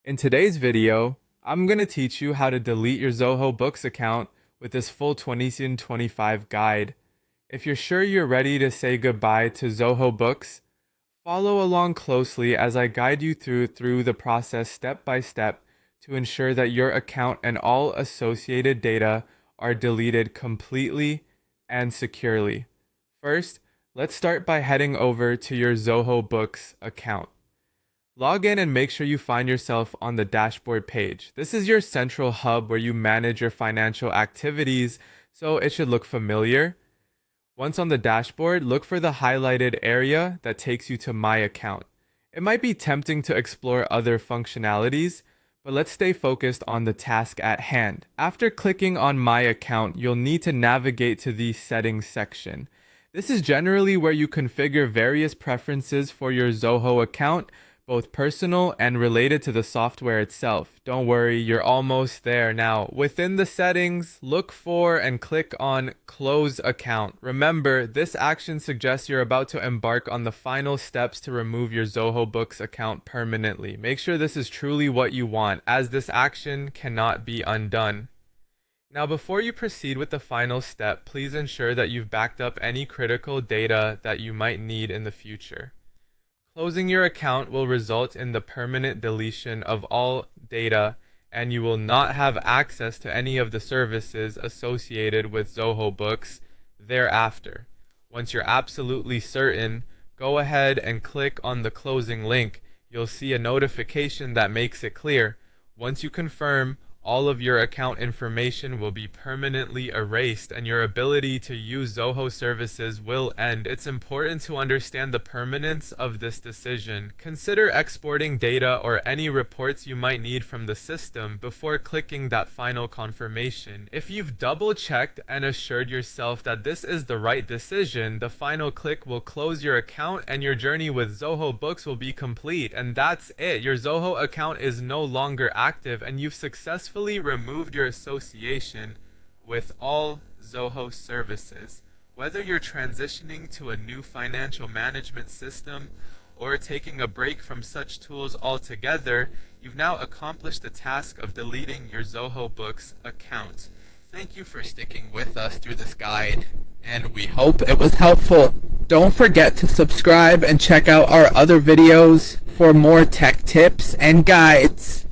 In today's video, I'm going to teach you how to delete your Zoho Books account with this full 2025 guide. If you're sure you're ready to say goodbye to Zoho Books, follow along closely as I guide you through the process step by step to ensure that your account and all associated data are deleted completely and securely. First, let's start by heading over to your Zoho Books account. Log in and make sure you find yourself on the dashboard page. This is your central hub where you manage your financial activities, so it should look familiar. Once on the dashboard, look for the highlighted area that takes you to My Account. It might be tempting to explore other functionalities, but let's stay focused on the task at hand. After clicking on My Account, you'll need to navigate to the Settings section. This is generally where you configure various preferences for your Zoho account, both personal and related to the software itself. Don't worry, you're almost there. Now, within the settings, look for and click on Close Account. Remember, this action suggests you're about to embark on the final steps to remove your Zoho Books account permanently. Make sure this is truly what you want, as this action cannot be undone. Now, before you proceed with the final step, please ensure that you've backed up any critical data that you might need in the future. Closing your account will result in the permanent deletion of all data, and you will not have access to any of the services associated with Zoho Books thereafter. Once you're absolutely certain, go ahead and click on the closing link. You'll see a notification that makes it clear. Once you confirm, all of your account information will be permanently erased and your ability to use Zoho services will end. It's important to understand the permanence of this decision. Consider exporting data or any reports you might need from the system before clicking that final confirmation. If you've double-checked and assured yourself that this is the right decision, the final click will close your account and your journey with Zoho Books will be complete. And that's it. Your Zoho account is no longer active and you've successfully removed your association with all Zoho services. Whether you're transitioning to a new financial management system or taking a break from such tools altogether, you've now accomplished the task of deleting your Zoho Books account. Thank you for sticking with us through this guide, and we hope it was helpful. Don't forget to subscribe and check out our other videos for more tech tips and guides.